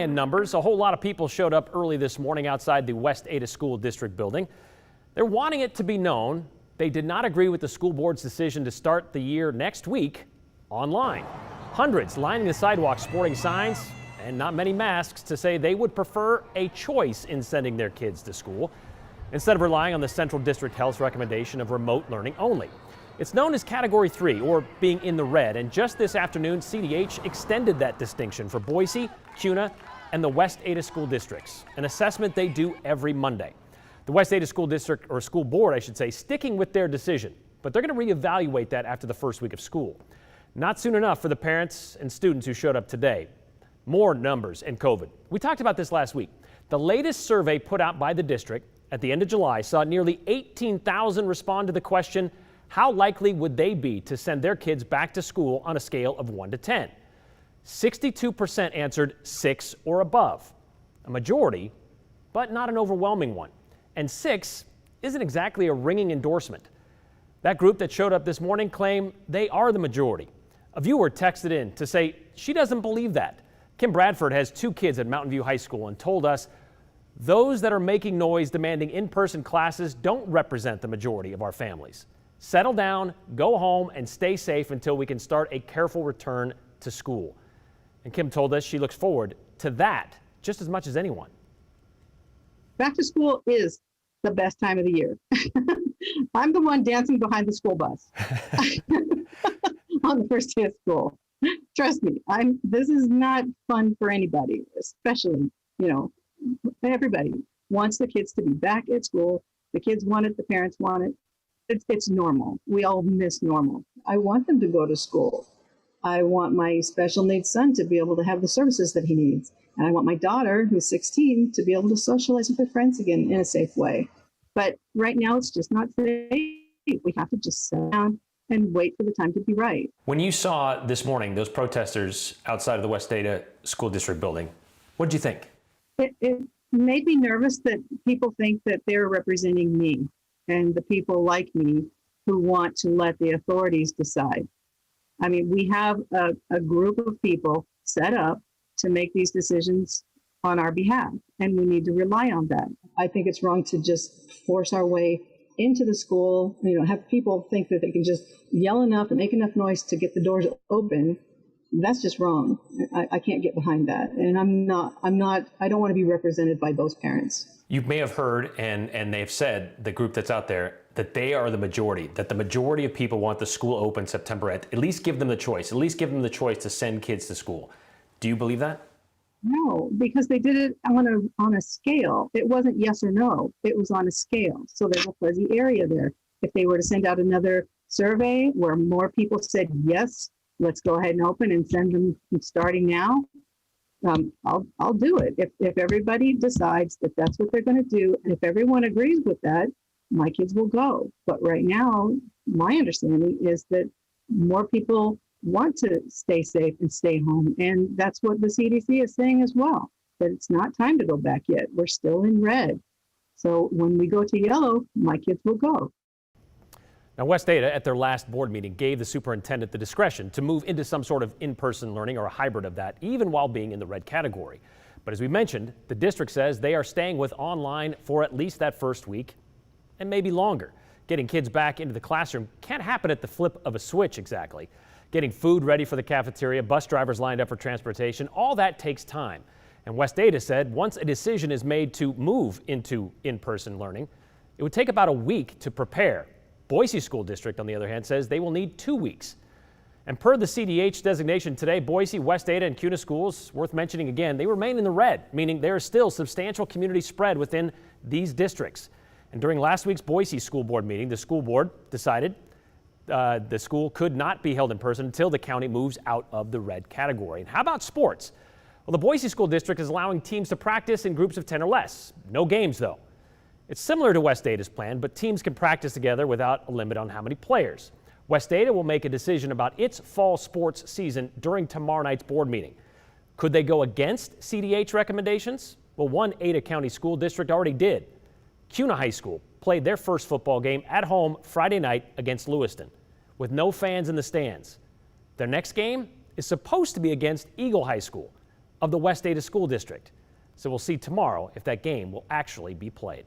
And numbers, a whole lot of people showed up early this morning outside the West Ada School District building. They're wanting it to be known they did not agree with the school board's decision to start the year next week online. Hundreds lining the sidewalks sporting signs and not many masks to say they would prefer a choice in sending their kids to school instead of relying on the Central District Health's recommendation of remote learning only. It's known as Category 3, or being in the red, and just this afternoon, CDH extended that distinction for Boise, Kuna, and the West Ada school districts, an assessment they do every Monday. The West Ada School District, or school board, I should say, sticking with their decision, but they're going to reevaluate that after the first week of school. Not soon enough for the parents and students who showed up today. More numbers and COVID. We talked about this last week. The latest survey put out by the district at the end of July saw nearly 18,000 respond to the question, how likely would they be to send their kids back to school on a scale of 1 to 10? 62% answered 6 or above, a majority, but not an overwhelming one. And 6 isn't exactly a ringing endorsement. That group that showed up this morning claim they are the majority. A viewer texted in to say she doesn't believe that. Kim Bradford has 2 kids at Mountain View High School and told us those that are making noise demanding in-person classes don't represent the majority of our families. Settle down, go home, and stay safe until we can start a careful return to school. And Kim told us she looks forward to that just as much as anyone. Back to school is the best time of the year. I'm the one dancing behind the school bus on the first day of school. Trust me, this is not fun for anybody, especially, everybody wants the kids to be back at school. The kids want it, the parents want it. It's normal. We all miss normal. I want them to go to school. I want my special needs son to be able to have the services that he needs. And I want my daughter, who's 16, to be able to socialize with her friends again in a safe way. But right now, it's just not safe. We have to just sit down and wait for the time to be right. When you saw this morning those protesters outside of the West Ada School District building, what did you think? It made me nervous that people think that they're representing me and the people like me who want to let the authorities decide. I mean, we have a group of people set up to make these decisions on our behalf, and we need to rely on that. I think it's wrong to just force our way into the school, have people think that they can just yell enough and make enough noise to get the doors open. That's just wrong. I can't get behind that. And I don't want to be represented by those parents. You may have heard, and they've said, the group that's out there, that they are the majority, that the majority of people want the school open September 8th. At least give them the choice, to send kids to school. Do you believe that? No, because they did it on a scale. It wasn't yes or no. It was on a scale. So there's a fuzzy area there. If they were to send out another survey where more people said, yes, let's go ahead and open and send them starting now, I'll do it. If everybody decides that that's what they're going to do, and if everyone agrees with that, my kids will go. But right now, my understanding is that more people want to stay safe and stay home. And that's what the CDC is saying as well, that it's not time to go back yet. We're still in red. So when we go to yellow, my kids will go. Now, West Ada at their last board meeting gave the superintendent the discretion to move into some sort of in-person learning or a hybrid of that, even while being in the red category. But as we mentioned, the district says they are staying with online for at least that first week and maybe longer. Getting kids back into the classroom can't happen at the flip of a switch exactly. Getting food ready for the cafeteria, bus drivers lined up for transportation, all that takes time. And West Ada said once a decision is made to move into in-person learning, it would take about a week to prepare. Boise School District, on the other hand, says they will need 2 weeks. And per the CDH designation today, Boise, West Ada, and Kuna schools, worth mentioning again, they remain in the red, meaning there is still substantial community spread within these districts. And during last week's Boise School Board meeting, the school board decided the school could not be held in person until the county moves out of the red category. And how about sports? Well, the Boise School District is allowing teams to practice in groups of 10 or less. No games, though. It's similar to West Ada's plan, but teams can practice together without a limit on how many players. West Ada will make a decision about its fall sports season during tomorrow night's board meeting. Could they go against CDH recommendations? Well, one Ada County school district already did. Kuna High School played their first football game at home Friday night against Lewiston, with no fans in the stands. Their next game is supposed to be against Eagle High School, of the West Ada School District. So we'll see tomorrow if that game will actually be played.